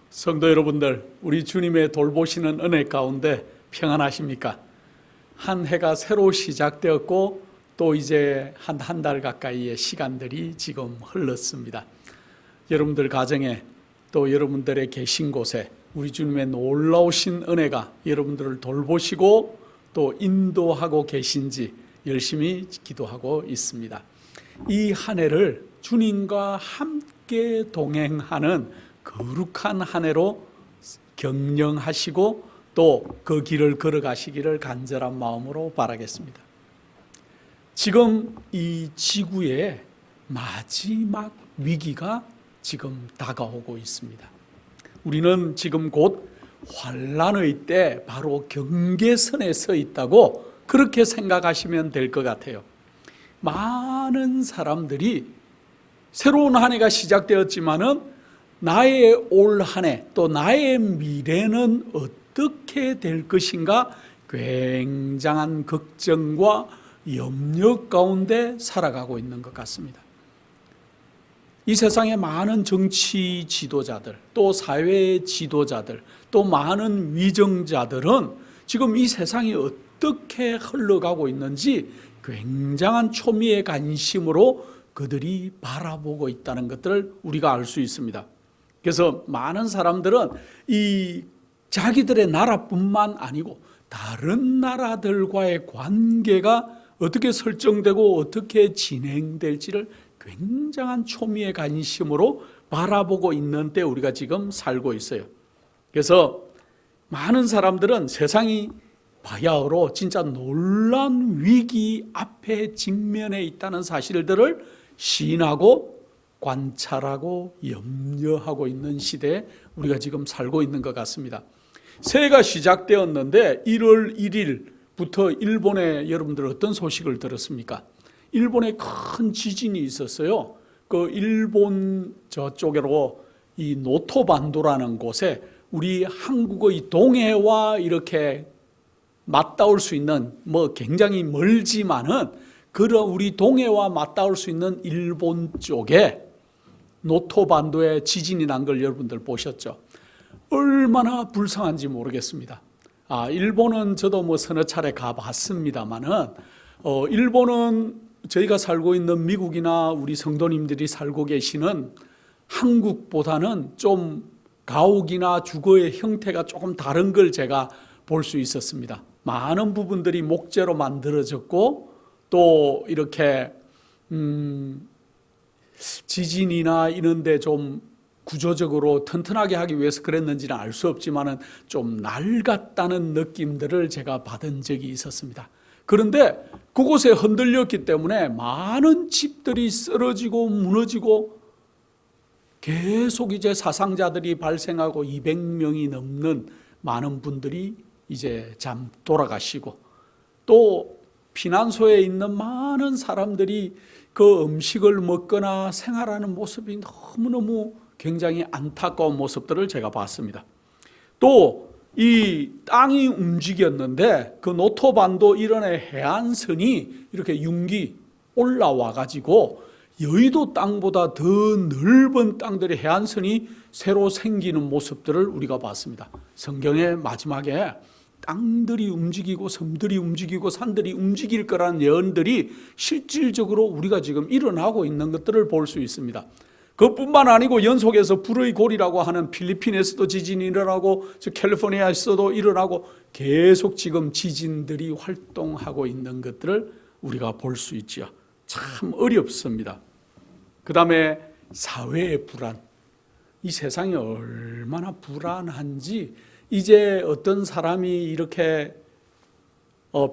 성도 여러분들, 우리 주님의 돌보시는 은혜 가운데 평안하십니까? 한 해가 새로 시작되었고 또 이제 한 달 가까이의 시간들이 지금 흘렀습니다. 여러분들 가정에 또 여러분들의 계신 곳에 우리 주님의 놀라우신 은혜가 여러분들을 돌보시고 또 인도하고 계신지 열심히 기도하고 있습니다. 이 한 해를 주님과 함께 동행하는 거룩한 한 해로 경영하시고 또 그 길을 걸어가시기를 간절한 마음으로 바라겠습니다. 지금 이 지구의 마지막 위기가 지금 다가오고 있습니다. 우리는 지금 곧 환난의 때 바로 경계선에 서 있다고 그렇게 생각하시면 될 것 같아요. 많은 사람들이 새로운 한 해가 시작되었지만은 나의 올 한 해 또 나의 미래는 어떻게 될 것인가 굉장한 걱정과 염려 가운데 살아가고 있는 것 같습니다. 이 세상의 많은 정치 지도자들 또 사회 지도자들 또 많은 위정자들은 지금 이 세상이 어떻게 흘러가고 있는지 굉장한 초미의 관심으로 그들이 바라보고 있다는 것들을 우리가 알 수 있습니다. 그래서 많은 사람들은 이 자기들의 나라뿐만 아니고 다른 나라들과의 관계가 어떻게 설정되고 어떻게 진행될지를 굉장한 초미의 관심으로 바라보고 있는 때 우리가 지금 살고 있어요. 그래서 많은 사람들은 세상이 바야흐로 진짜 놀라운 위기 앞에 직면해 있다는 사실들을 시인하고 관찰하고 염려하고 있는 시대에 우리가 지금 살고 있는 것 같습니다. 새해가 시작되었는데 1월 1일부터 일본에 여러분들 어떤 소식을 들었습니까? 일본에 큰 지진이 있었어요. 그 일본 저쪽으로 이 노토반도라는 곳에 우리 한국의 동해와 이렇게 맞닿을 수 있는 굉장히 멀지만은 그런 우리 동해와 맞닿을 수 있는 일본 쪽에 노토반도에 지진이 난 걸 여러분들 보셨죠? 얼마나 불쌍한지 모르겠습니다. 일본은 저도 서너 차례 가봤습니다만은 일본은 저희가 살고 있는 미국이나 우리 성도님들이 살고 계시는 한국보다는 좀 가옥이나 주거의 형태가 조금 다른 걸 제가 볼 수 있었습니다. 많은 부분들이 목재로 만들어졌고 또 이렇게 지진이나 이런데 좀 구조적으로 튼튼하게 하기 위해서 그랬는지는 알 수 없지만은 좀 낡았다는 느낌들을 제가 받은 적이 있었습니다. 그런데 그곳에 흔들렸기 때문에 많은 집들이 쓰러지고 무너지고 계속 이제 사상자들이 발생하고 200명이 넘는 많은 분들이 이제 돌아가시고 또 피난소에 있는 많은 사람들이 그 음식을 먹거나 생활하는 모습이 너무너무 굉장히 안타까운 모습들을 제가 봤습니다. 또 이 땅이 움직였는데 그 노토반도 일원의 해안선이 이렇게 융기 올라와 가지고 여의도 땅보다 더 넓은 땅들의 해안선이 새로 생기는 모습들을 우리가 봤습니다. 성경의 마지막에 땅들이 움직이고 섬들이 움직이고 산들이 움직일 거라는 예언들이 실질적으로 우리가 지금 일어나고 있는 것들을 볼 수 있습니다. 그뿐만 아니고 연속해서 불의 골이라고 하는 필리핀에서도 지진이 일어나고 캘리포니아에서도 일어나고 계속 지금 지진들이 활동하고 있는 것들을 우리가 볼 수 있죠. 참 어렵습니다. 그 다음에 사회의 불안. 이 세상이 얼마나 불안한지 이제 어떤 사람이 이렇게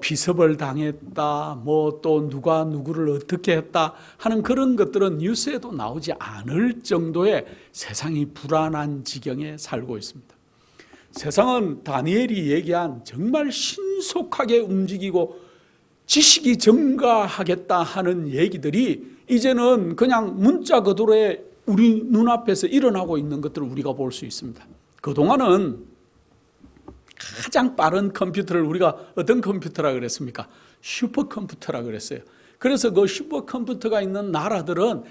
비습을 당했다, 또 누가 누구를 어떻게 했다 하는 그런 것들은 뉴스에도 나오지 않을 정도의 세상이 불안한 지경에 살고 있습니다. 세상은 다니엘이 얘기한 정말 신속하게 움직이고 지식이 증가하겠다 하는 얘기들이 이제는 그냥 문자 그대로에 우리 눈앞에서 일어나고 있는 것들을 우리가 볼 수 있습니다. 그동안은 가장 빠른 컴퓨터를 우리가 어떤 컴퓨터라 그랬습니까? 슈퍼컴퓨터라 그랬어요. 그래서 그 슈퍼컴퓨터가 있는 나라들은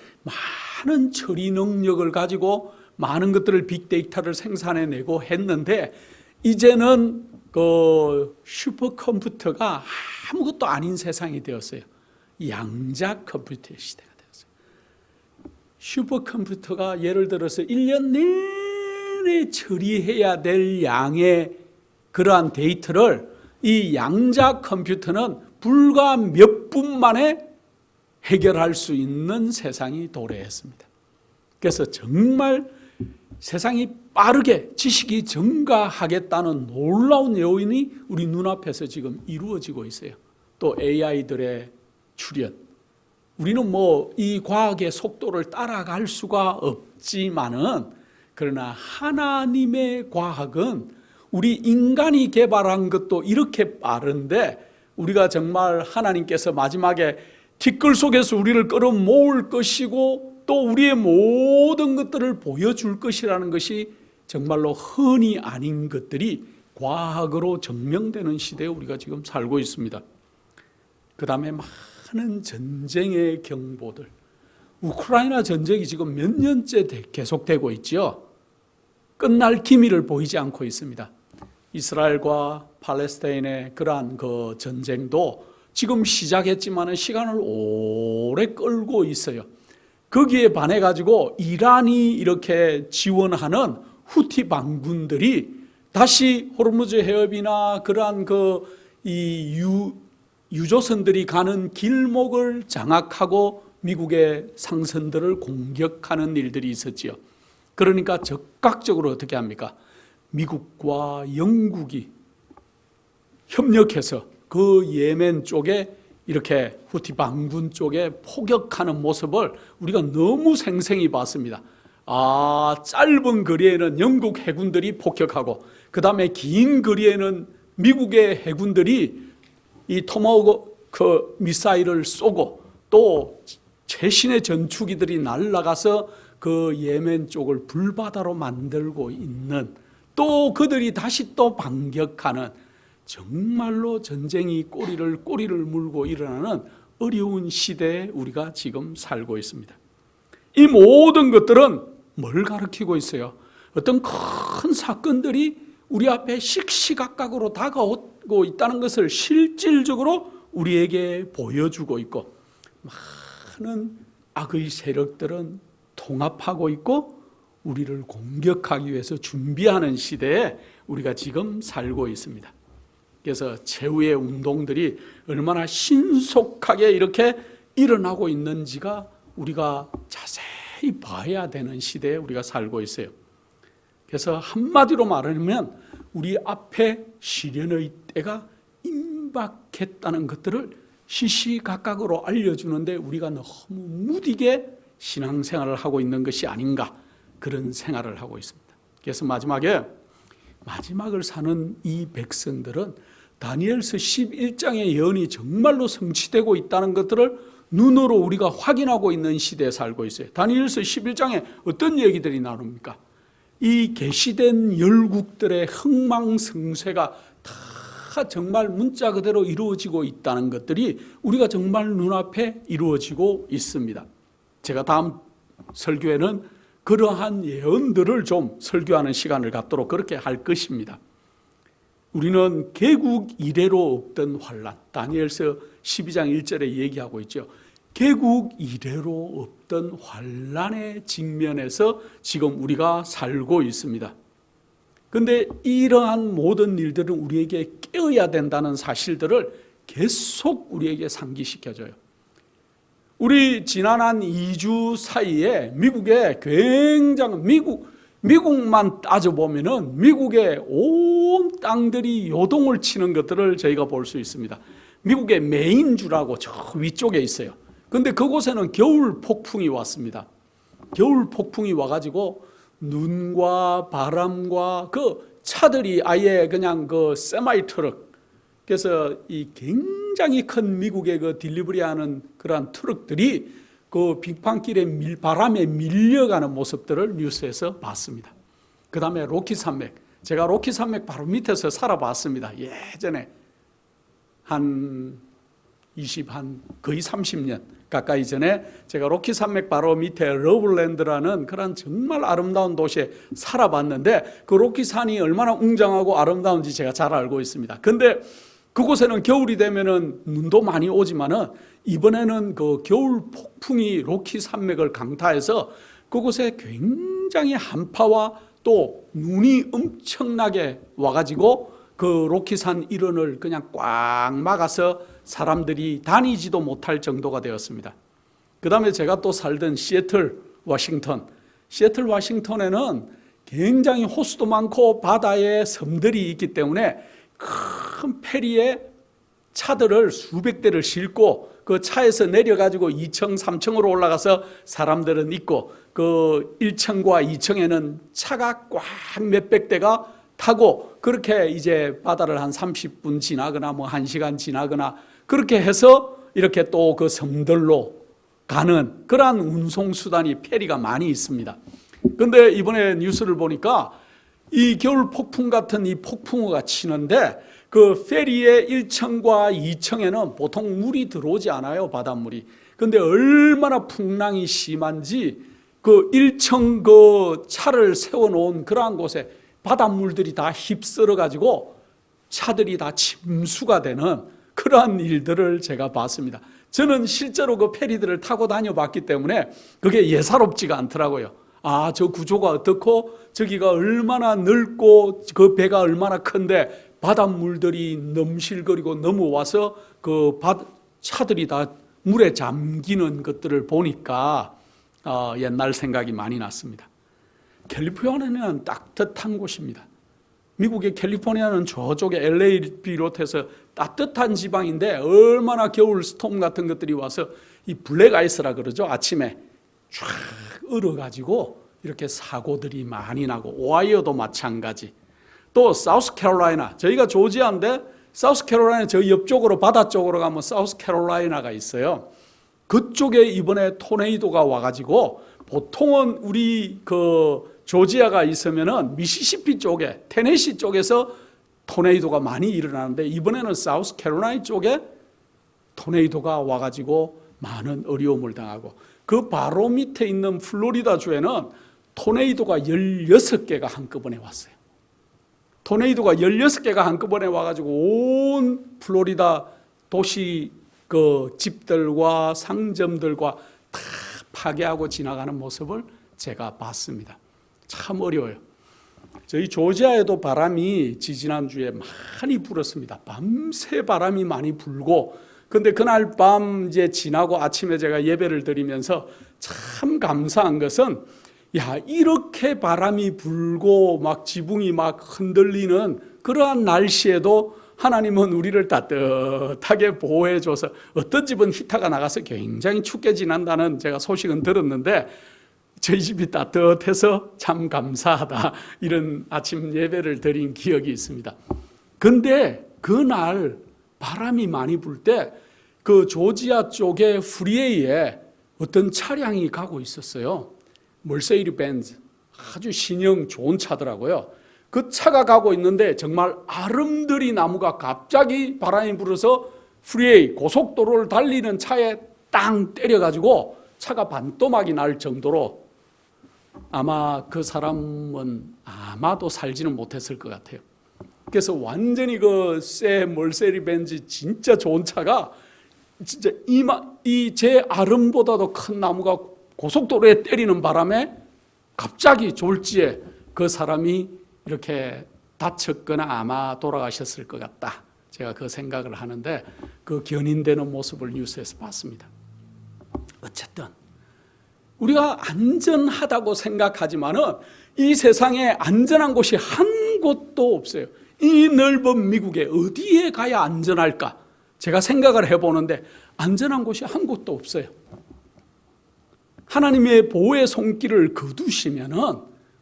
많은 처리 능력을 가지고 많은 것들을 빅데이터를 생산해내고 했는데 이제는 그 슈퍼컴퓨터가 아무것도 아닌 세상이 되었어요. 양자 컴퓨터의 시대가 되었어요. 슈퍼컴퓨터가 예를 들어서 1년 내내 처리해야 될 양의 그러한 데이터를 이 양자 컴퓨터는 불과 몇 분 만에 해결할 수 있는 세상이 도래했습니다. 그래서 정말 세상이 빠르게 지식이 증가하겠다는 놀라운 요인이 우리 눈앞에서 지금 이루어지고 있어요. 또 AI들의 출현. 우리는 뭐 이 과학의 속도를 따라갈 수가 없지만은 그러나 하나님의 과학은 우리 인간이 개발한 것도 이렇게 빠른데 우리가 정말 하나님께서 마지막에 티끌 속에서 우리를 끌어모을 것이고 또 우리의 모든 것들을 보여줄 것이라는 것이 정말로 흔히 아닌 것들이 과학으로 증명되는 시대에 우리가 지금 살고 있습니다. 그 다음에 많은 전쟁의 경보들. 우크라이나 전쟁이 지금 몇 년째 계속되고 있죠. 끝날 기미를 보이지 않고 있습니다. 이스라엘과 팔레스타인의 그러한 그 전쟁도 지금 시작했지만 시간을 오래 끌고 있어요. 거기에 반해 가지고 이란이 이렇게 지원하는 후티 반군들이 다시 호르무즈 해협이나 그러한 이 유조선들이 가는 길목을 장악하고 미국의 상선들을 공격하는 일들이 있었지요. 그러니까 적극적으로 어떻게 합니까? 미국과 영국이 협력해서 그 예멘 쪽에 이렇게 후티 반군 쪽에 포격하는 모습을 우리가 너무 생생히 봤습니다. 짧은 거리에는 영국 해군들이 폭격하고 그 다음에 긴 거리에는 미국의 해군들이 이 토마호크 미사일을 쏘고 또 최신의 전투기들이 날아가서 그 예멘 쪽을 불바다로 만들고 있는 또 그들이 다시 또 반격하는 정말로 전쟁이 꼬리를 물고 일어나는 어려운 시대에 우리가 지금 살고 있습니다. 이 모든 것들은 뭘 가르치고 있어요? 어떤 큰 사건들이 우리 앞에 시시각각으로 다가오고 있다는 것을 실질적으로 우리에게 보여주고 있고 많은 악의 세력들은 통합하고 있고 우리를 공격하기 위해서 준비하는 시대에 우리가 지금 살고 있습니다. 그래서 최후의 운동들이 얼마나 신속하게 이렇게 일어나고 있는지가 우리가 자세히 봐야 되는 시대에 우리가 살고 있어요. 그래서 한마디로 말하면 우리 앞에 시련의 때가 임박했다는 것들을 시시각각으로 알려주는데 우리가 너무 무디게 신앙생활을 하고 있는 것이 아닌가 그런 생활을 하고 있습니다. 그래서 마지막을 사는 이 백성들은 다니엘서 11장의 예언이 정말로 성취되고 있다는 것들을 눈으로 우리가 확인하고 있는 시대에 살고 있어요. 다니엘서 11장에 어떤 얘기들이 나옵니까? 이 계시된 열국들의 흥망성쇠가 다 정말 문자 그대로 이루어지고 있다는 것들이 우리가 정말 눈앞에 이루어지고 있습니다. 제가 다음 설교에는 그러한 예언들을 좀 설교하는 시간을 갖도록 그렇게 할 것입니다. 우리는 개국 이래로 없던 환난, 다니엘서 12장 1절에 얘기하고 있죠. 개국 이래로 없던 환난의 직면에서 지금 우리가 살고 있습니다. 그런데 이러한 모든 일들은 우리에게 깨어야 된다는 사실들을 계속 우리에게 상기시켜줘요. 우리 지난 한 2주 사이에 미국의 미국만 따져보면은 미국의 온 땅들이 요동을 치는 것들을 저희가 볼 수 있습니다. 미국의 메인주라고 저 위쪽에 있어요. 그런데 그곳에는 겨울 폭풍이 왔습니다. 겨울 폭풍이 와가지고 눈과 바람과 그 차들이 아예 그냥 그 세마이 트럭, 그래서 이 굉장히 큰 미국의 그 딜리버리하는 그러한 트럭들이 그 빙판길에 바람에 밀려가는 모습들을 뉴스에서 봤습니다. 그 다음에 로키산맥, 제가 로키산맥 바로 밑에서 살아봤습니다. 예전에 한 거의 30년 가까이 전에 제가 로키 산맥 바로 밑에 러블랜드라는 그런 정말 아름다운 도시에 살아봤는데 그 로키산이 얼마나 웅장하고 아름다운지 제가 잘 알고 있습니다. 근데 그곳에는 겨울이 되면은 눈도 많이 오지만은 이번에는 그 겨울 폭풍이 로키 산맥을 강타해서 그곳에 굉장히 한파와 또 눈이 엄청나게 와가지고 그 로키산 일원을 그냥 꽉 막아서 사람들이 다니지도 못할 정도가 되었습니다. 그 다음에 제가 또 살던 시애틀 워싱턴에는 굉장히 호수도 많고 바다에 섬들이 있기 때문에 큰 페리에 차들을 수백 대를 싣고 그 차에서 내려가지고 2층, 3층으로 올라가서 사람들은 있고 그 1층과 2층에는 차가 꽉 몇백 대가 타고 그렇게 이제 바다를 한 30분 지나거나 뭐 1시간 지나거나 그렇게 해서 이렇게 또 그 섬들로 가는 그러한 운송수단이 페리가 많이 있습니다. 그런데 이번에 뉴스를 보니까 이 겨울 폭풍 같은 이 폭풍우가 치는데 그 페리의 1층과 2층에는 보통 물이 들어오지 않아요, 바닷물이. 그런데 얼마나 풍랑이 심한지 그 1층 그 차를 세워놓은 그러한 곳에 바닷물들이 다 휩쓸어 가지고 차들이 다 침수가 되는 그러한 일들을 제가 봤습니다. 저는 실제로 그 페리들을 타고 다녀봤기 때문에 그게 예사롭지가 않더라고요. 아, 저 구조가 어떻고 저기가 얼마나 넓고 그 배가 얼마나 큰데 바닷물들이 넘실거리고 넘어와서 그 차들이 다 물에 잠기는 것들을 보니까 옛날 생각이 많이 났습니다. 캘리포니아는 따뜻한 곳입니다. 미국의 캘리포니아는 저쪽에 LA 비롯해서 따뜻한 지방인데 얼마나 겨울 스톰 같은 것들이 와서 이 블랙 아이스라 그러죠. 아침에 쫙 얼어가지고 이렇게 사고들이 많이 나고 오하이오도 마찬가지. 또 사우스캐롤라이나, 저희가 조지아인데 사우스캐롤라이나 저 옆쪽으로 바다 쪽으로 가면 사우스캐롤라이나가 있어요. 그쪽에 이번에 토네이도가 와가지고 보통은 우리 그 조지아가 있으면은 미시시피 쪽에 테네시 쪽에서 토네이도가 많이 일어나는데 이번에는 사우스캐롤라이나 쪽에 토네이도가 와가지고 많은 어려움을 당하고 그 바로 밑에 있는 플로리다 주에는 토네이도가 16개가 한꺼번에 왔어요. 토네이도가 16개가 한꺼번에 와가지고 온 플로리다 도시 그 집들과 상점들과 다 파괴하고 지나가는 모습을 제가 봤습니다. 참 어려워요. 저희 조지아에도 바람이 지지난주에 많이 불었습니다. 밤새 바람이 많이 불고, 근데 그날 밤 이제 지나고 아침에 제가 예배를 드리면서 참 감사한 것은 야, 이렇게 바람이 불고 막 지붕이 막 흔들리는 그러한 날씨에도 하나님은 우리를 따뜻하게 보호해줘서 어떤 집은 히터가 나가서 굉장히 춥게 지난다는 제가 소식은 들었는데 저희 집이 따뜻해서 참 감사하다 이런 아침 예배를 드린 기억이 있습니다. 근데 그날 바람이 많이 불 때 그 조지아 쪽의 프리웨이에 어떤 차량이 가고 있었어요. 멀세이리 벤즈, 아주 신형 좋은 차더라고요. 그 차가 가고 있는데 정말 아름드리 나무가 갑자기 바람이 불어서 프리웨이 고속도로를 달리는 차에 땅 때려가지고 차가 반토막이 날 정도로 아마 그 사람은 아마도 살지는 못했을 것 같아요. 그래서 완전히 그 새 멀세리 벤즈 진짜 좋은 차가 진짜 이 제 아름보다도 큰 나무가 고속도로에 때리는 바람에 갑자기 졸지에 그 사람이 이렇게 다쳤거나 아마 돌아가셨을 것 같다. 제가 그 생각을 하는데 그 견인되는 모습을 뉴스에서 봤습니다. 어쨌든 우리가 안전하다고 생각하지만은 이 세상에 안전한 곳이 한 곳도 없어요. 이 넓은 미국에 어디에 가야 안전할까? 제가 생각을 해보는데 안전한 곳이 한 곳도 없어요. 하나님의 보호의 손길을 거두시면은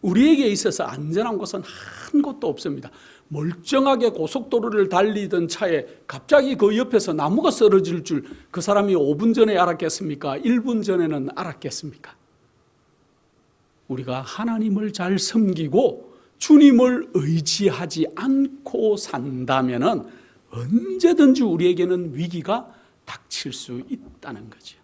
우리에게 있어서 안전한 곳은 한 곳도 없습니다. 멀쩡하게 고속도로를 달리던 차에 갑자기 그 옆에서 나무가 쓰러질 줄 그 사람이 5분 전에 알았겠습니까? 1분 전에는 알았겠습니까? 우리가 하나님을 잘 섬기고 주님을 의지하지 않고 산다면은 언제든지 우리에게는 위기가 닥칠 닥칠 수 있다는 거죠.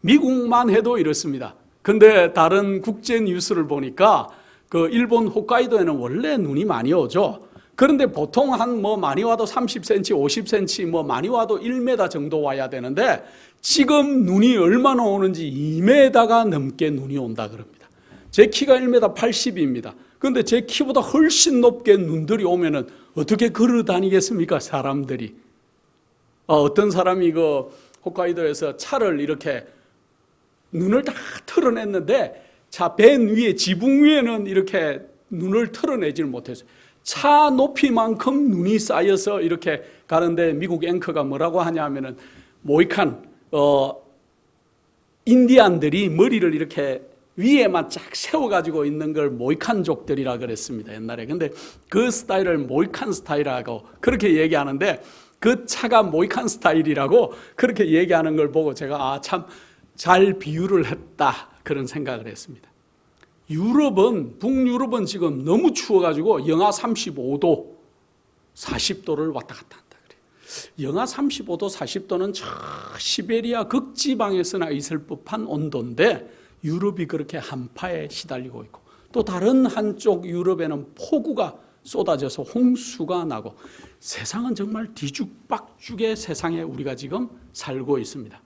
미국만 해도 이렇습니다. 근데 다른 국제 뉴스를 보니까 그 일본 홋카이도에는 원래 눈이 많이 오죠. 그런데 보통 한 많이 와도 30cm, 50cm, 많이 와도 1m 정도 와야 되는데 지금 눈이 얼마나 오는지 2m가 넘게 눈이 온다 그럽니다. 제 키가 1m 80입니다. 그런데 제 키보다 훨씬 높게 눈들이 오면은 어떻게 걸어 다니겠습니까, 사람들이? 어떤 사람이 그 홋카이도에서 차를 이렇게 눈을 다 털어냈는데 차 벤 위에, 지붕 위에는 이렇게 눈을 털어내지를 못했어요. 차 높이만큼 눈이 쌓여서 이렇게 가는데 미국 앵커가 뭐라고 하냐면은 모이칸, 인디안들이 머리를 이렇게 위에만 쫙 세워가지고 있는 걸 모이칸족들이라 그랬습니다, 옛날에. 근데 그 스타일을 모이칸 스타일이라고 그렇게 얘기하는데 그 차가 모이칸 스타일이라고 그렇게 얘기하는 걸 보고 제가 참 잘 비유를 했다 그런 생각을 했습니다. 북유럽은 지금 너무 추워가지고 영하 35도, 40도를 왔다 갔다 한다 그래요. 영하 35도, 40도는 저 시베리아 극지방에서나 있을 법한 온도인데 유럽이 그렇게 한파에 시달리고 있고 또 다른 한쪽 유럽에는 폭우가 쏟아져서 홍수가 나고 세상은 정말 뒤죽박죽의 세상에 우리가 지금 살고 있습니다.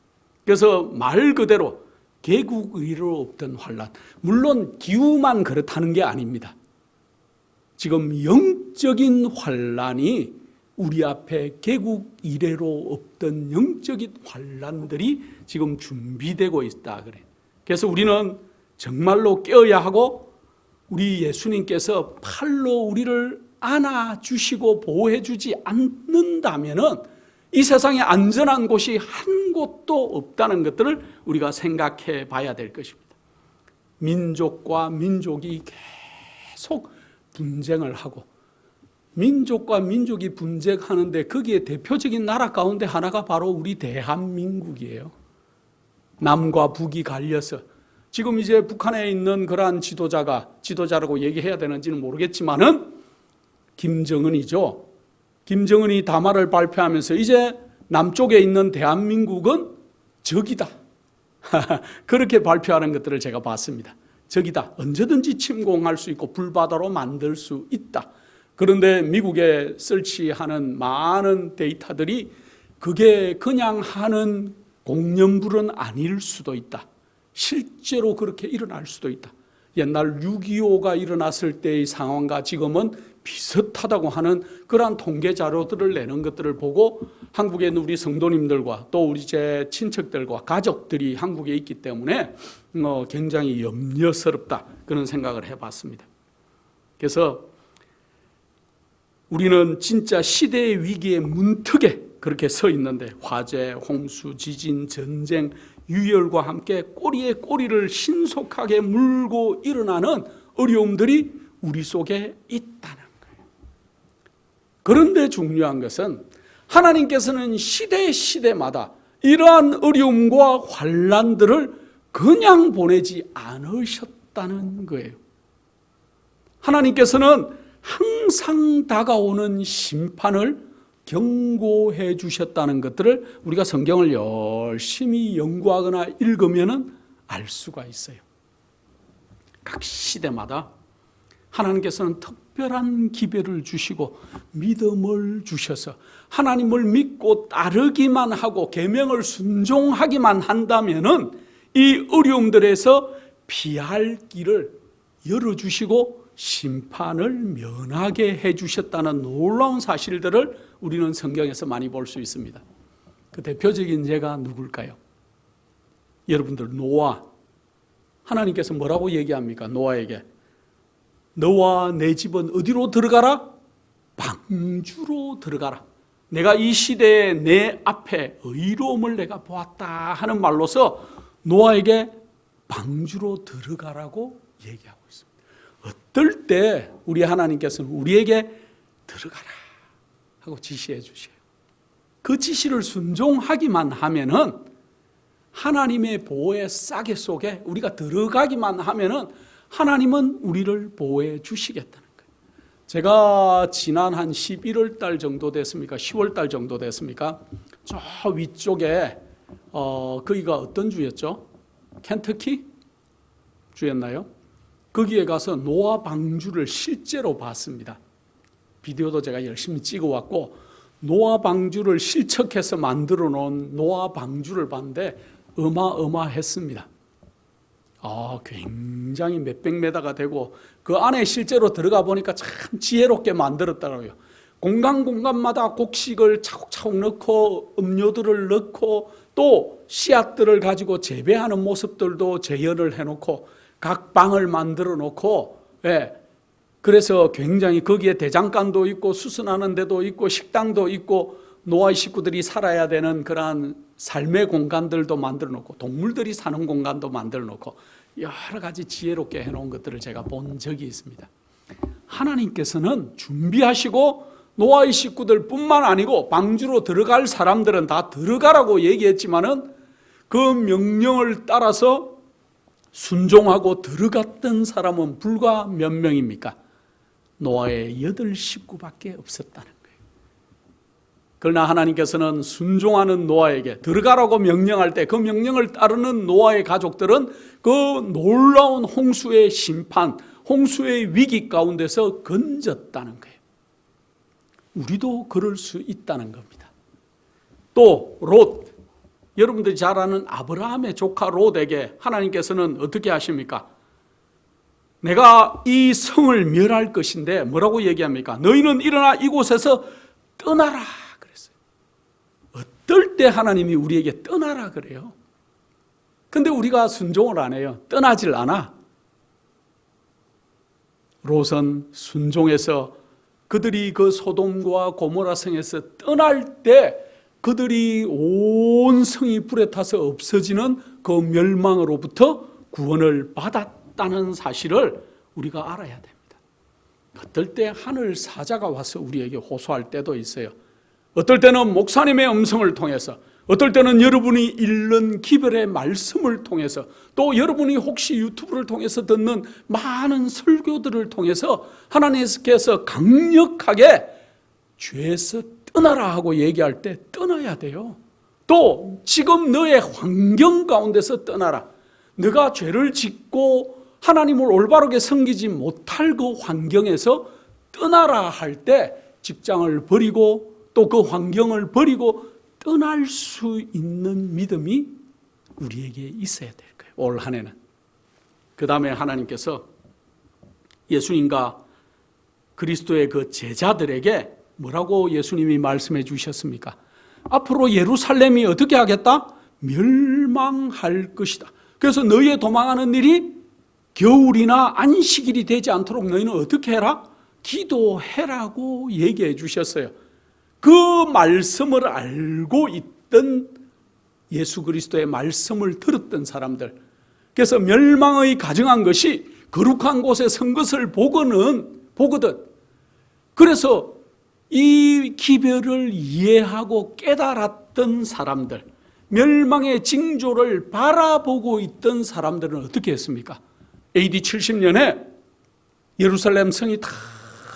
그래서 말 그대로 개국의로 없던 환란, 물론 기후만 그렇다는 게 아닙니다. 지금 영적인 환란이 우리 앞에 개국 이래로 없던 영적인 환란들이 지금 준비되고 있다 그래요. 그래서 우리는 정말로 깨어야 하고 우리 예수님께서 팔로 우리를 안아주시고 보호해주지 않는다면은 이 세상에 안전한 곳이 한 곳도 없다는 것들을 우리가 생각해 봐야 될 것입니다. 민족과 민족이 계속 분쟁을 하고 민족과 민족이 분쟁하는데 거기에 대표적인 나라 가운데 하나가 바로 우리 대한민국이에요. 남과 북이 갈려서 지금 이제 북한에 있는 그러한 지도자라고 얘기해야 되는지는 모르겠지만은 김정은이죠. 김정은이 담화를 발표하면서 이제 남쪽에 있는 대한민국은 적이다. 그렇게 발표하는 것들을 제가 봤습니다. 적이다. 언제든지 침공할 수 있고 불바다로 만들 수 있다. 그런데 미국에 설치하는 많은 데이터들이 그게 그냥 하는 공연불은 아닐 수도 있다. 실제로 그렇게 일어날 수도 있다. 옛날 6.25가 일어났을 때의 상황과 지금은 비슷하다고 하는 그러한 통계 자료들을 내는 것들을 보고 한국에 있는 우리 성도님들과 또 우리 제 친척들과 가족들이 한국에 있기 때문에 굉장히 염려스럽다 그런 생각을 해봤습니다. 그래서 우리는 진짜 시대의 위기의 문턱에 그렇게 서 있는데 화재, 홍수, 지진, 전쟁, 유혈과 함께 꼬리에 꼬리를 신속하게 물고 일어나는 어려움들이 우리 속에 있다는 거예요. 그런데 중요한 것은 하나님께서는 시대마다 이러한 어려움과 환난들을 그냥 보내지 않으셨다는 거예요. 하나님께서는 항상 다가오는 심판을 경고해 주셨다는 것들을 우리가 성경을 열심히 연구하거나 읽으면 알 수가 있어요. 각 시대마다 하나님께서는 특별한 기별을 주시고 믿음을 주셔서 하나님을 믿고 따르기만 하고 계명을 순종하기만 한다면은 이 어려움들에서 피할 길을 열어주시고 심판을 면하게 해주셨다는 놀라운 사실들을 우리는 성경에서 많이 볼 수 있습니다. 그 대표적인 예가 누굴까요? 여러분들, 노아. 하나님께서 뭐라고 얘기합니까? 노아에게 너와 내 집은 어디로 들어가라? 방주로 들어가라. 내가 이 시대에 내 앞에 의로움을 내가 보았다 하는 말로서 노아에게 방주로 들어가라고 얘기하고 있습니다. 어떨 때 우리 하나님께서는 우리에게 들어가라 하고 지시해 주셔요. 그 지시를 순종하기만 하면은 하나님의 보호의 싸개 속에 우리가 들어가기만 하면은 하나님은 우리를 보호해 주시겠다는 거예요. 제가 지난 한 11월 달 정도 됐습니까? 10월 달 정도 됐습니까? 저 위쪽에 거기가 어떤 주였죠? 켄터키 주였나요? 거기에 가서 노아 방주를 실제로 봤습니다. 비디오도 제가 열심히 찍어왔고 노아 방주를 실측해서 만들어 놓은 노아 방주를 봤는데 어마어마했습니다. 굉장히 몇백 메다가 되고 그 안에 실제로 들어가 보니까 참 지혜롭게 만들었더라고요. 공간마다 곡식을 차곡차곡 넣고 음료들을 넣고 또 씨앗들을 가지고 재배하는 모습들도 재현을 해놓고 각 방을 만들어 놓고, 그래서 굉장히 거기에 대장간도 있고 수선하는 데도 있고 식당도 있고 노아의 식구들이 살아야 되는 그러한 삶의 공간들도 만들어 놓고 동물들이 사는 공간도 만들어 놓고 여러 가지 지혜롭게 해놓은 것들을 제가 본 적이 있습니다. 하나님께서는 준비하시고 노아의 식구들 뿐만 아니고 방주로 들어갈 사람들은 다 들어가라고 얘기했지만은 그 명령을 따라서 순종하고 들어갔던 사람은 불과 몇 명입니까? 노아의 8 식구밖에 없었다는 거예요. 그러나 하나님께서는 순종하는 노아에게 들어가라고 명령할 때 그 명령을 따르는 노아의 가족들은 그 놀라운 홍수의 심판, 홍수의 위기 가운데서 건졌다는 거예요. 우리도 그럴 수 있다는 겁니다. 또 롯, 여러분들이 잘 아는 아브라함의 조카 롯에게 하나님께서는 어떻게 하십니까? 내가 이 성을 멸할 것인데 뭐라고 얘기합니까? 너희는 일어나 이곳에서 떠나라 그랬어요. 어떨 때 하나님이 우리에게 떠나라 그래요? 근데 우리가 순종을 안 해요. 떠나질 않아. 롯은 순종해서 그들이 그 소돔과 고모라 성에서 떠날 때 그들이 온 성이 불에 타서 없어지는 그 멸망으로부터 구원을 받았다는 사실을 우리가 알아야 됩니다. 어떨 때 하늘 사자가 와서 우리에게 호소할 때도 있어요. 어떨 때는 목사님의 음성을 통해서, 어떨 때는 여러분이 읽는 기별의 말씀을 통해서, 또 여러분이 혹시 유튜브를 통해서 듣는 많은 설교들을 통해서 하나님께서 강력하게 죄에서 떠나라 하고 얘기할 때 떠나야 돼요. 또 지금 너의 환경 가운데서 떠나라. 네가 죄를 짓고 하나님을 올바르게 섬기지 못할 그 환경에서 떠나라 할 때 직장을 버리고 또 그 환경을 버리고 떠날 수 있는 믿음이 우리에게 있어야 될 거예요. 올 한 해는. 그 다음에 하나님께서 예수님과 그리스도의 그 제자들에게 뭐라고 예수님이 말씀해 주셨습니까? 앞으로 예루살렘이 어떻게 하겠다? 멸망할 것이다. 그래서 너희의 도망하는 일이 겨울이나 안식일이 되지 않도록 너희는 어떻게 해라? 기도해라고 얘기해 주셨어요. 그 말씀을 알고 있던 예수 그리스도의 말씀을 들었던 사람들, 그래서 멸망의 가정한 것이 거룩한 곳에 선 것을 보거든. 그래서 이 기별을 이해하고 깨달았던 사람들, 멸망의 징조를 바라보고 있던 사람들은 어떻게 했습니까? AD 70년에 예루살렘 성이 다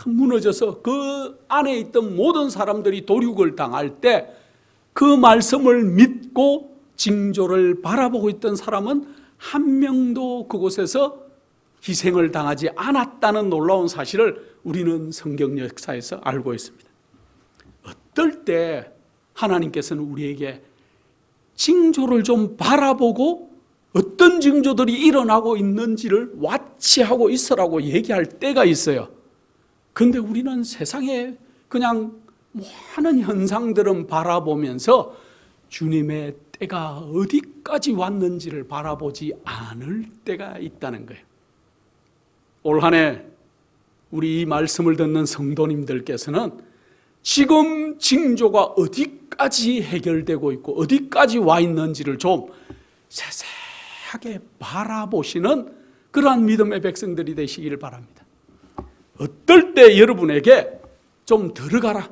무너져서 그 안에 있던 모든 사람들이 도륙을 당할 때 그 말씀을 믿고 징조를 바라보고 있던 사람은 한 명도 그곳에서 희생을 당하지 않았다는 놀라운 사실을 우리는 성경 역사에서 알고 있습니다. 어떨 때 하나님께서는 우리에게 징조를 좀 바라보고 어떤 징조들이 일어나고 있는지를 와치하고 있으라고 얘기할 때가 있어요. 그런데 우리는 세상에 그냥 많은 현상들은 바라보면서 주님의 때가 어디까지 왔는지를 바라보지 않을 때가 있다는 거예요. 올 한 해 우리 이 말씀을 듣는 성도님들께서는 지금 징조가 어디까지 해결되고 있고 어디까지 와 있는지를 좀 세세하게 바라보시는 그러한 믿음의 백성들이 되시기를 바랍니다. 어떨 때 여러분에게 좀 들어가라,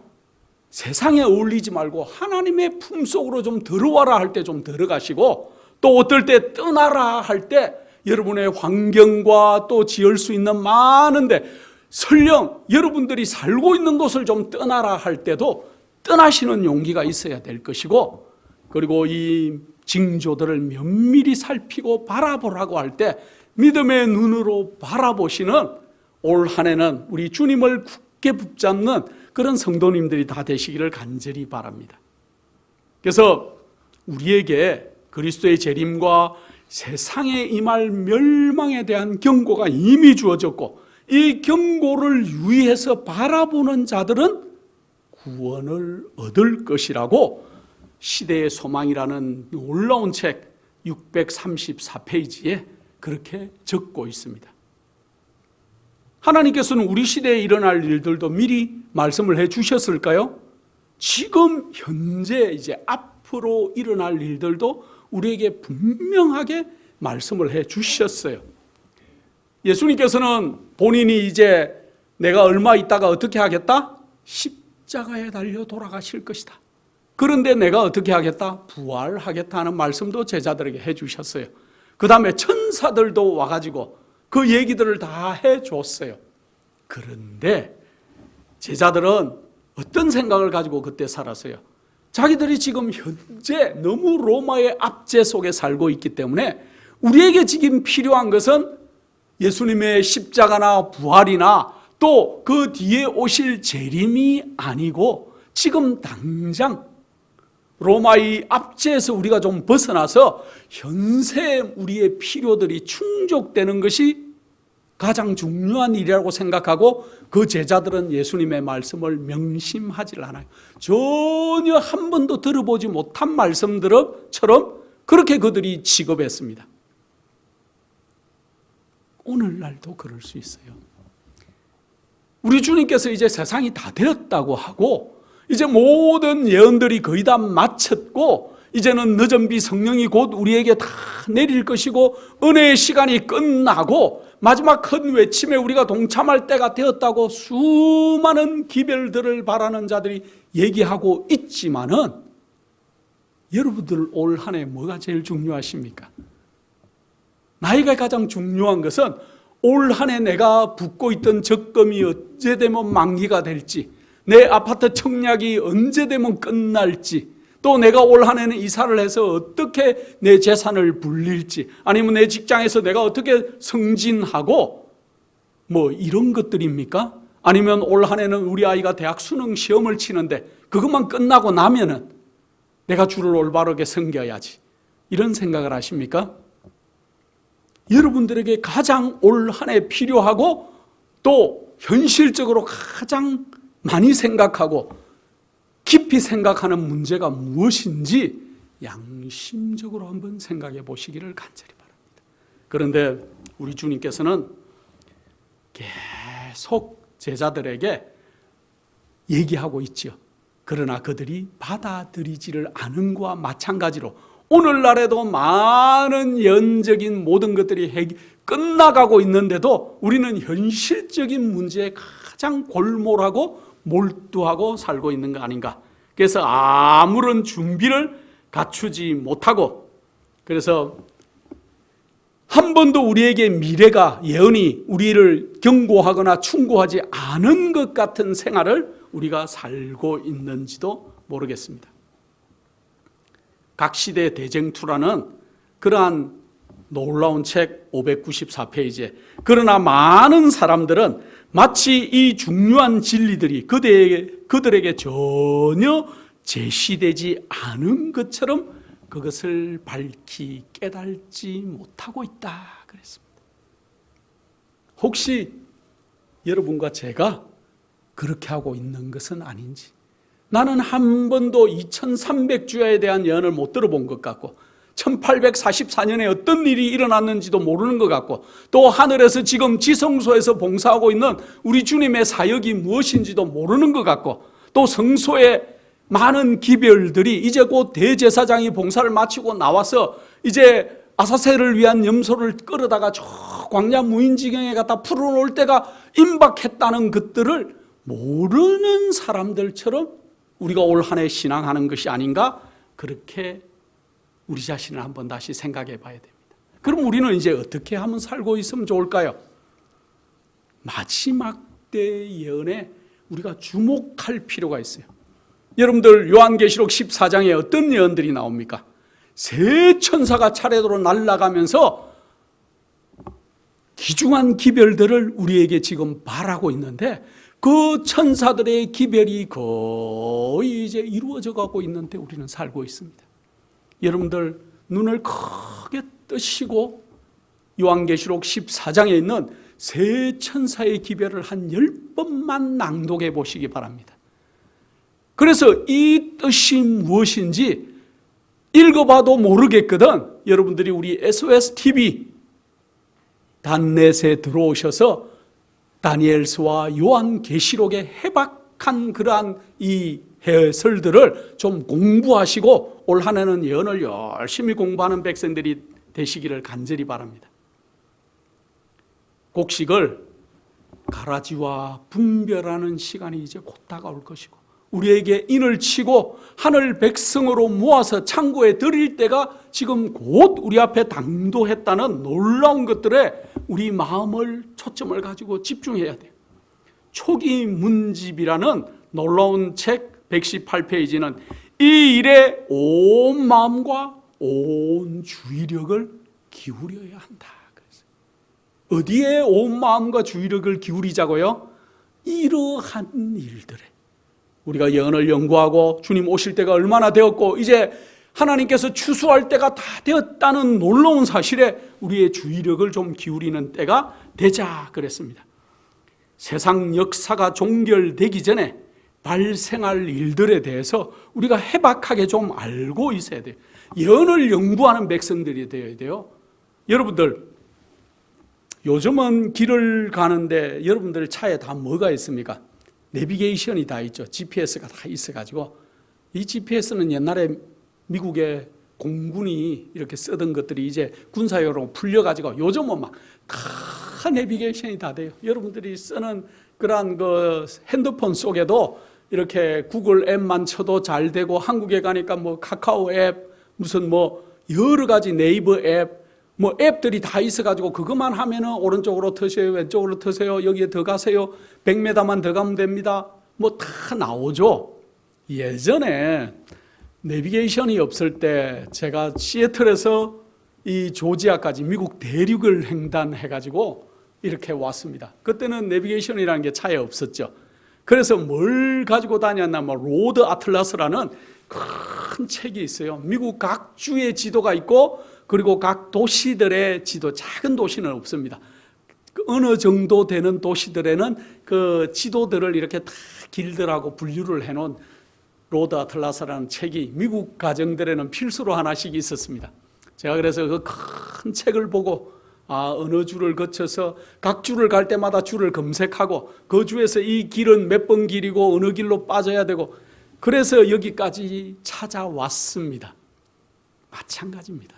세상에 어울리지 말고 하나님의 품속으로 좀 들어와라 할 때 좀 들어가시고, 또 어떨 때 떠나라 할 때 여러분의 환경과 또 지을 수 있는 많은데 설령 여러분들이 살고 있는 곳을 좀 떠나라 할 때도 떠나시는 용기가 있어야 될 것이고, 그리고 이 징조들을 면밀히 살피고 바라보라고 할 때 믿음의 눈으로 바라보시는 올 한 해는 우리 주님을 굳게 붙잡는 그런 성도님들이 다 되시기를 간절히 바랍니다. 그래서 우리에게 그리스도의 재림과 세상에 임할 멸망에 대한 경고가 이미 주어졌고, 이 경고를 유의해서 바라보는 자들은 구원을 얻을 것이라고 시대의 소망이라는 놀라운 책 634페이지에 그렇게 적고 있습니다. 하나님께서는 우리 시대에 일어날 일들도 미리 말씀을 해 주셨을까요? 지금 현재 이제 앞으로 일어날 일들도 우리에게 분명하게 말씀을 해 주셨어요. 예수님께서는 본인이 이제 내가 얼마 있다가 어떻게 하겠다? 십자가에 달려 돌아가실 것이다. 그런데 내가 어떻게 하겠다? 부활하겠다 하는 말씀도 제자들에게 해 주셨어요. 그 다음에 천사들도 와가지고 그 얘기들을 다 해줬어요. 그런데 제자들은 어떤 생각을 가지고 그때 살았어요? 자기들이 지금 현재 너무 로마의 압제 속에 살고 있기 때문에 우리에게 지금 필요한 것은 예수님의 십자가나 부활이나 또 그 뒤에 오실 재림이 아니고, 지금 당장 로마의 압제에서 우리가 좀 벗어나서 현세 우리의 필요들이 충족되는 것이 가장 중요한 일이라고 생각하고, 그 제자들은 예수님의 말씀을 명심하지 않아요. 전혀 한 번도 들어보지 못한 말씀들처럼 그렇게 그들이 취급했습니다. 오늘날도 그럴 수 있어요. 우리 주님께서 이제 세상이 다 되었다고 하고, 이제 모든 예언들이 거의 다 마쳤고, 이제는 늦은 비 성령이 곧 우리에게 다 내릴 것이고, 은혜의 시간이 끝나고 마지막 큰 외침에 우리가 동참할 때가 되었다고 수많은 기별들을 바라는 자들이 얘기하고 있지만은, 여러분들 올 한 해 뭐가 제일 중요하십니까? 나이가 가장 중요한 것은 올 한 해 내가 붓고 있던 적금이 언제 되면 만기가 될지, 내 아파트 청약이 언제 되면 끝날지, 또 내가 올 한 해는 이사를 해서 어떻게 내 재산을 불릴지, 아니면 내 직장에서 내가 어떻게 승진하고, 뭐 이런 것들입니까? 아니면 올 한 해는 우리 아이가 대학 수능 시험을 치는데 그것만 끝나고 나면은 내가 주를 올바르게 섬겨야지, 이런 생각을 하십니까? 여러분들에게 가장 올 한 해 필요하고 또 현실적으로 가장 많이 생각하고 깊이 생각하는 문제가 무엇인지 양심적으로 한번 생각해 보시기를 간절히 바랍니다. 그런데 우리 주님께서는 계속 제자들에게 얘기하고 있죠. 그러나 그들이 받아들이지를 않은 것과 마찬가지로 오늘날에도 많은 예언적인 모든 것들이 끝나가고 있는데도 우리는 현실적인 문제에 가장 골몰하고 몰두하고 살고 있는 거 아닌가. 그래서 아무런 준비를 갖추지 못하고, 그래서 한 번도 우리에게 미래가, 예언이 우리를 경고하거나 충고하지 않은 것 같은 생활을 우리가 살고 있는지도 모르겠습니다. 각 시대 대쟁투라는 그러한 놀라운 책 594페이지에, 그러나 많은 사람들은 마치 이 중요한 진리들이 그들에게 전혀 제시되지 않은 것처럼 그것을 밝히 깨달지 못하고 있다 그랬습니다. 혹시 여러분과 제가 그렇게 하고 있는 것은 아닌지, 나는 한 번도 2300주야에 대한 예언을 못 들어본 것 같고, 1844년에 어떤 일이 일어났는지도 모르는 것 같고, 또 하늘에서 지금 지성소에서 봉사하고 있는 우리 주님의 사역이 무엇인지도 모르는 것 같고, 또 성소의 많은 기별들이 이제 곧 대제사장이 봉사를 마치고 나와서 이제 아사셀을 위한 염소를 끌어다가 저 광야 무인지경에 갖다 풀어놓을 때가 임박했다는 것들을 모르는 사람들처럼 우리가 올 한 해 신앙하는 것이 아닌가, 그렇게 우리 자신을 한번 다시 생각해 봐야 됩니다. 그럼 우리는 이제 어떻게 하면 살고 있으면 좋을까요? 마지막 때의 예언에 우리가 주목할 필요가 있어요. 여러분들 요한계시록 14장에 어떤 예언들이 나옵니까? 세 천사가 차례대로 날아가면서 귀중한 기별들을 우리에게 지금 바라고 있는데, 그 천사들의 기별이 거의 이제 이루어져 가고 있는데 우리는 살고 있습니다. 여러분들 눈을 크게 뜨시고 요한계시록 14장에 있는 세 천사의 기별을 한 10번만 낭독해 보시기 바랍니다. 그래서 이 뜻이 무엇인지 읽어봐도 모르겠거든 여러분들이 우리 SOSTV 단넷에 들어오셔서 다니엘서와 요한계시록의 해박한 그러한 이 해설들을 좀 공부하시고 올 한 해는 예언을 열심히 공부하는 백성들이 되시기를 간절히 바랍니다. 곡식을 가라지와 분별하는 시간이 이제 곧 다가올 것이고, 우리에게 인을 치고 하늘 백성으로 모아서 창고에 드릴 때가 지금 곧 우리 앞에 당도했다는 놀라운 것들에 우리 마음을 초점을 가지고 집중해야 돼요. 초기 문집이라는 놀라운 책 118페이지는 이 일에 온 마음과 온 주의력을 기울여야 한다. 어디에 온 마음과 주의력을 기울이자고요? 이러한 일들에. 우리가 예언을 연구하고 주님 오실 때가 얼마나 되었고 이제 하나님께서 추수할 때가 다 되었다는 놀라운 사실에 우리의 주의력을 좀 기울이는 때가 되자 그랬습니다. 세상 역사가 종결되기 전에 발생할 일들에 대해서 우리가 해박하게 좀 알고 있어야 돼요. 예언을 연구하는 백성들이 되어야 돼요. 여러분들, 요즘은 길을 가는데 여러분들 차에 다 뭐가 있습니까? 내비게이션이 다 있죠. GPS가 다 있어가지고, 이 GPS는 옛날에 미국의 공군이 이렇게 쓰던 것들이 이제 군사용으로 풀려가지고 요즘은 막 다 내비게이션이 다 돼요. 여러분들이 쓰는 그러한 그 핸드폰 속에도 이렇게 구글 앱만 쳐도 잘 되고, 한국에 가니까 뭐 카카오 앱, 무슨 뭐 여러 가지 네이버 앱, 뭐 앱들이 다 있어가지고 그것만 하면은 오른쪽으로 트세요, 왼쪽으로 트세요, 여기에 더 가세요, 100m만 더 가면 됩니다. 뭐 다 나오죠. 예전에 내비게이션이 없을 때 제가 시애틀에서 이 조지아까지 미국 대륙을 횡단해가지고 이렇게 왔습니다. 그때는 내비게이션이라는 게 차에 없었죠. 그래서 뭘 가지고 다녔나, 뭐 로드 아틀라스라는 큰 책이 있어요. 미국 각 주의 지도가 있고, 그리고 각 도시들의 지도, 작은 도시는 없습니다. 어느 정도 되는 도시들에는 그 지도들을 이렇게 다 길들하고 분류를 해놓은 로드 아틀라스라는 책이 미국 가정들에는 필수로 하나씩 있었습니다. 제가 그래서 그 큰 책을 보고 어느 주를 거쳐서 각 주를 갈 때마다 주를 검색하고 그 주에서 이 길은 몇 번 길이고 어느 길로 빠져야 되고, 그래서 여기까지 찾아왔습니다. 마찬가지입니다.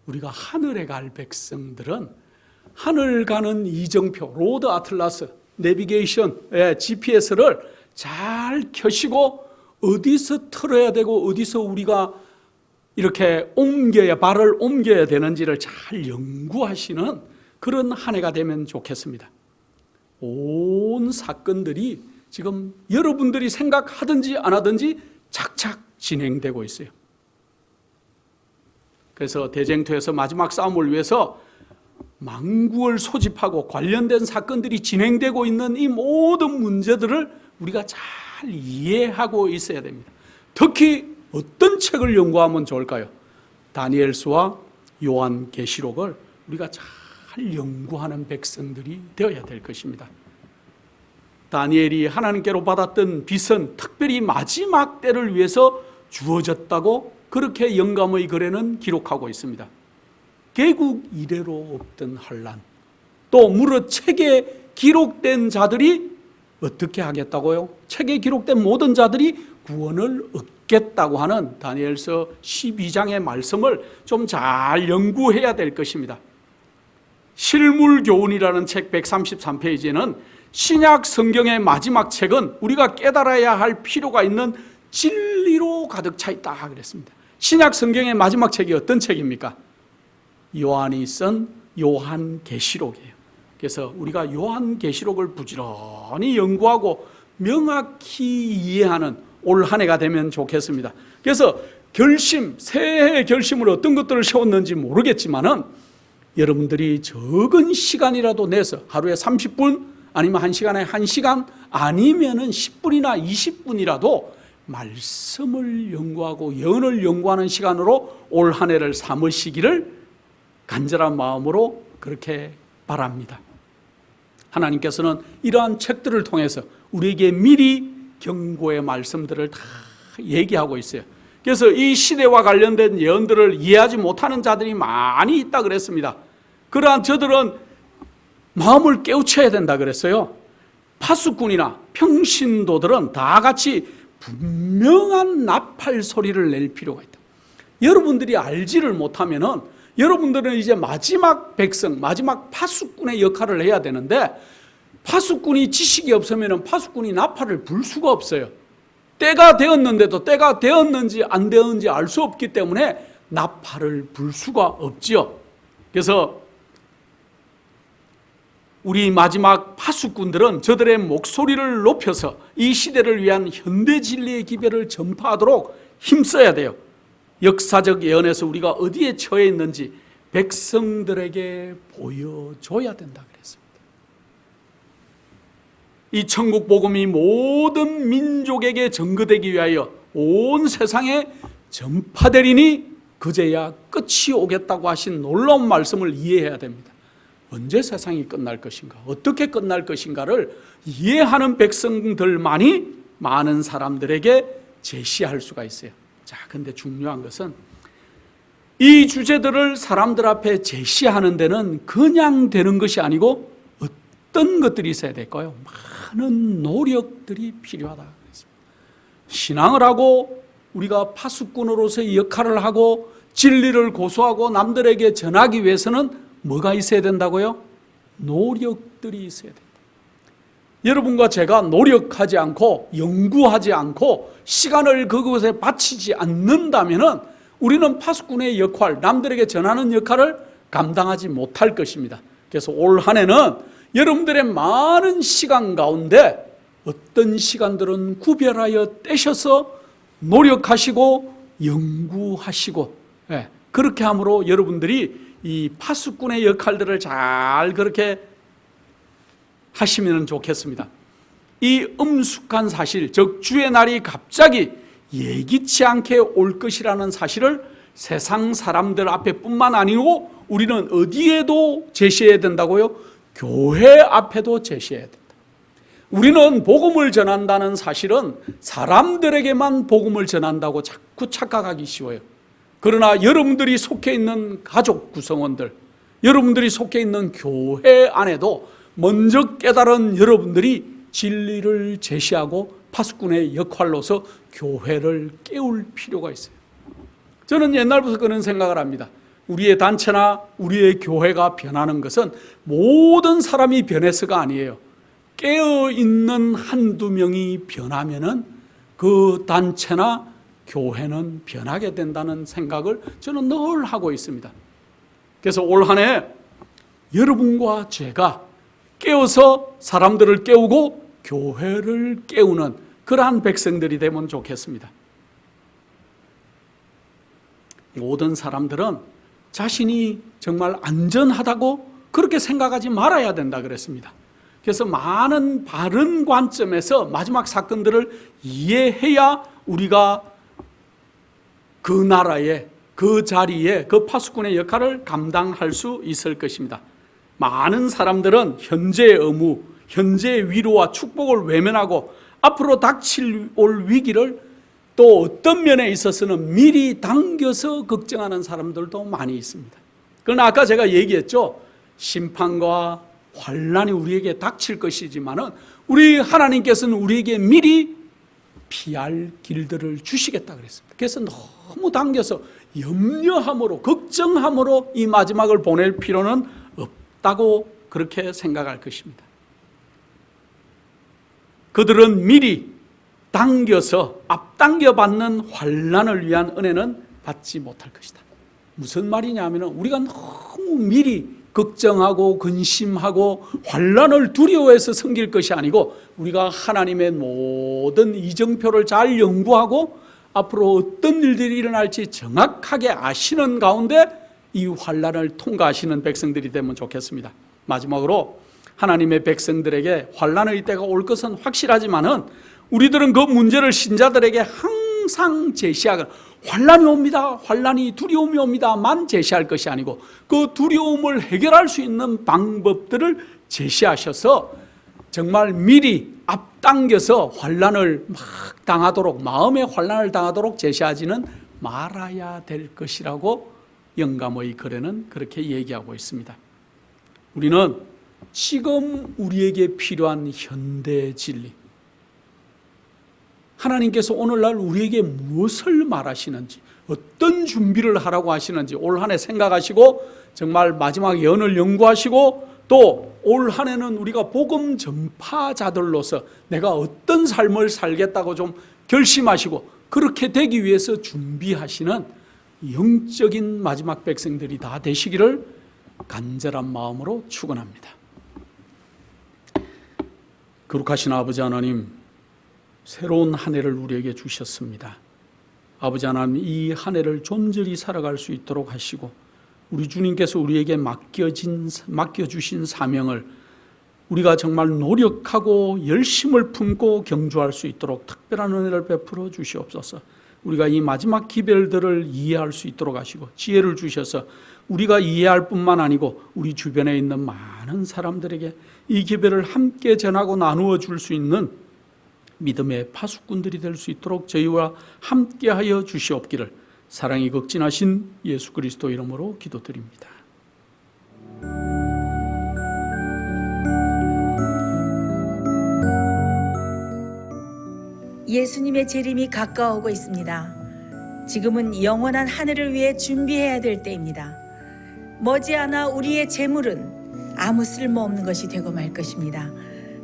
우리가 하늘에 갈 백성들은 하늘 가는 이정표, 로드 아틀라스, 내비게이션, GPS를 잘 켜시고 어디서 틀어야 되고 어디서 우리가 이렇게 발을 옮겨야 되는지를 잘 연구하시는 그런 한 해가 되면 좋겠습니다. 온 사건들이 지금 여러분들이 생각하든지 안 하든지 착착 진행되고 있어요. 그래서 대쟁투에서 마지막 싸움을 위해서 망구를 소집하고 관련된 사건들이 진행되고 있는 이 모든 문제들을 우리가 잘 이해하고 있어야 됩니다. 특히 어떤 책을 연구하면 좋을까요? 다니엘서와 요한계시록을 우리가 잘 연구하는 백성들이 되어야 될 것입니다. 다니엘이 하나님께로 받았던 빛은 특별히 마지막 때를 위해서 주어졌다고 그렇게 영감의 글에는 기록하고 있습니다. 개국 이래로 없던 환난, 또 무릇 책에 기록된 자들이 어떻게 하겠다고요? 책에 기록된 모든 자들이 구원을 얻겠다고 하는 다니엘서 12장의 말씀을 좀 잘 연구해야 될 것입니다. 실물교훈이라는 책 133페이지에는 신약 성경의 마지막 책은 우리가 깨달아야 할 필요가 있는 진리로 가득 차 있다 그랬습니다. 신약 성경의 마지막 책이 어떤 책입니까? 요한이 쓴 요한계시록이에요. 그래서 우리가 요한계시록을 부지런히 연구하고 명확히 이해하는 올 한 해가 되면 좋겠습니다. 그래서 새해의 결심을 어떤 것들을 세웠는지 모르겠지만은 여러분들이 적은 시간이라도 내서 하루에 30분 아니면 1시간에 1시간 아니면은 10분이나 20분이라도 말씀을 연구하고 예언을 연구하는 시간으로 올 한 해를 삼으시기를 간절한 마음으로 그렇게 바랍니다. 하나님께서는 이러한 책들을 통해서 우리에게 미리 경고의 말씀들을 다 얘기하고 있어요. 그래서 이 시대와 관련된 예언들을 이해하지 못하는 자들이 많이 있다 그랬습니다. 그러한 저들은 마음을 깨우쳐야 된다 그랬어요. 파수꾼이나 평신도들은 다 같이 분명한 나팔 소리를 낼 필요가 있다. 여러분들이 알지를 못하면은 여러분들은 이제 마지막 백성, 마지막 파수꾼의 역할을 해야 되는데 파수꾼이 지식이 없으면 파수꾼이 나팔을 불 수가 없어요. 때가 되었는데도 때가 되었는지 안 되었는지 알 수 없기 때문에 나팔을 불 수가 없지요. 그래서 우리 마지막 파수꾼들은 저들의 목소리를 높여서 이 시대를 위한 현대 진리의 기별을 전파하도록 힘써야 돼요. 역사적 예언에서 우리가 어디에 처해 있는지 백성들에게 보여줘야 된다 그랬습니다. 이 천국 복음이 모든 민족에게 전거되기 위하여 온 세상에 전파되리니 그제야 끝이 오겠다고 하신 놀라운 말씀을 이해해야 됩니다. 언제 세상이 끝날 것인가, 어떻게 끝날 것인가를 이해하는 백성들만이 많은 사람들에게 제시할 수가 있어요. 자, 근데 중요한 것은 이 주제들을 사람들 앞에 제시하는 데는 그냥 되는 것이 아니고 어떤 것들이 있어야 될까요? 많은 노력들이 필요하다. 신앙을 하고 우리가 파수꾼으로서의 역할을 하고 진리를 고수하고 남들에게 전하기 위해서는 뭐가 있어야 된다고요? 노력들이 있어야 된다. 여러분과 제가 노력하지 않고 연구하지 않고 시간을 그것에 바치지 않는다면은 우리는 파수꾼의 역할, 남들에게 전하는 역할을 감당하지 못할 것입니다. 그래서 올 한 해는 여러분들의 많은 시간 가운데 어떤 시간들은 구별하여 떼셔서 노력하시고 연구하시고, 그렇게 함으로 여러분들이 이 파수꾼의 역할들을 잘 그렇게 하시면 좋겠습니다. 이 엄숙한 사실, 즉 주의 날이 갑자기 예기치 않게 올 것이라는 사실을 세상 사람들 앞에 뿐만 아니고 우리는 어디에도 제시해야 된다고요? 교회 앞에도 제시해야 된다. 우리는 복음을 전한다는 사실은 사람들에게만 복음을 전한다고 자꾸 착각하기 쉬워요. 그러나 여러분들이 속해 있는 가족 구성원들, 여러분들이 속해 있는 교회 안에도 먼저 깨달은 여러분들이 진리를 제시하고 파수꾼의 역할로서 교회를 깨울 필요가 있어요. 저는 옛날부터 그런 생각을 합니다. 우리의 단체나 우리의 교회가 변하는 것은 모든 사람이 변해서가 아니에요. 깨어있는 한두 명이 변하면은 그 단체나 교회는 변하게 된다는 생각을 저는 늘 하고 있습니다. 그래서 올 한 해 여러분과 제가 깨어서 사람들을 깨우고 교회를 깨우는 그러한 백성들이 되면 좋겠습니다. 모든 사람들은 자신이 정말 안전하다고 그렇게 생각하지 말아야 된다 그랬습니다. 그래서 많은 바른 관점에서 마지막 사건들을 이해해야 우리가 그 나라에, 그 자리에, 그 파수꾼의 역할을 감당할 수 있을 것입니다. 많은 사람들은 현재의 의무, 현재의 위로와 축복을 외면하고 앞으로 닥칠 올 위기를 또 어떤 면에 있어서는 미리 당겨서 걱정하는 사람들도 많이 있습니다. 그러나 아까 제가 얘기했죠. 심판과 환난이 우리에게 닥칠 것이지만은 우리 하나님께서는 우리에게 미리 피할 길들을 주시겠다 그랬습니다. 그래서 너무 당겨서 염려함으로 걱정함으로 이 마지막을 보낼 필요는 없다고 그렇게 생각할 것입니다. 그들은 미리 당겨서 앞당겨 받는 환난을 위한 은혜는 받지 못할 것이다. 무슨 말이냐 하면 우리가 너무 미리 걱정하고 근심하고 환난을 두려워해서 섬길 것이 아니고 우리가 하나님의 모든 이정표를 잘 연구하고 앞으로 어떤 일들이 일어날지 정확하게 아시는 가운데 이 환난을 통과하시는 백성들이 되면 좋겠습니다. 마지막으로 하나님의 백성들에게 환난의 때가 올 것은 확실하지만은 우리들은 그 문제를 신자들에게 항상 제시하고 환난이 옵니다, 환난이 두려움이 옵니다만 제시할 것이 아니고 그 두려움을 해결할 수 있는 방법들을 제시하셔서 정말 미리 앞당겨서 환난을 막 당하도록, 마음의 환난을 당하도록 제시하지는 말아야 될 것이라고 영감의 글에는 그렇게 얘기하고 있습니다. 우리는 지금 우리에게 필요한 현대 진리, 하나님께서 오늘날 우리에게 무엇을 말하시는지, 어떤 준비를 하라고 하시는지 올 한 해 생각하시고 정말 마지막 예언을 연구하시고 또 올 한 해는 우리가 복음 전파자들로서 내가 어떤 삶을 살겠다고 좀 결심하시고 그렇게 되기 위해서 준비하시는 영적인 마지막 백성들이 다 되시기를 간절한 마음으로 축원합니다. 거룩하신 아버지 하나님, 새로운 한 해를 우리에게 주셨습니다. 아버지 하나님, 이 한 해를 존전히 살아갈 수 있도록 하시고 우리 주님께서 우리에게 맡겨주신 사명을 우리가 정말 노력하고 열심을 품고 경주할 수 있도록 특별한 은혜를 베풀어 주시옵소서. 우리가 이 마지막 기별들을 이해할 수 있도록 하시고 지혜를 주셔서 우리가 이해할 뿐만 아니고 우리 주변에 있는 많은 사람들에게 이 기별을 함께 전하고 나누어 줄 수 있는 믿음의 파수꾼들이 될 수 있도록 저희와 함께하여 주시옵기를 사랑이 극진하신 예수 그리스도 이름으로 기도드립니다. 예수님의 재림이 가까워오고 있습니다. 지금은 영원한 하늘을 위해 준비해야 될 때입니다. 머지않아 우리의 재물은 아무 쓸모없는 것이 되고 말 것입니다.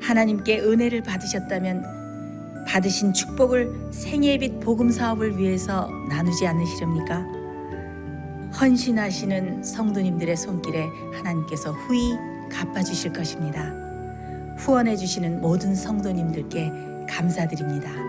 하나님께 은혜를 받으셨다면 받으신 축복을 생애빛 복음 사업을 위해서 나누지 않으시렵니까? 헌신하시는 성도님들의 손길에 하나님께서 후히 갚아주실 것입니다. 후원해 주시는 모든 성도님들께 감사드립니다.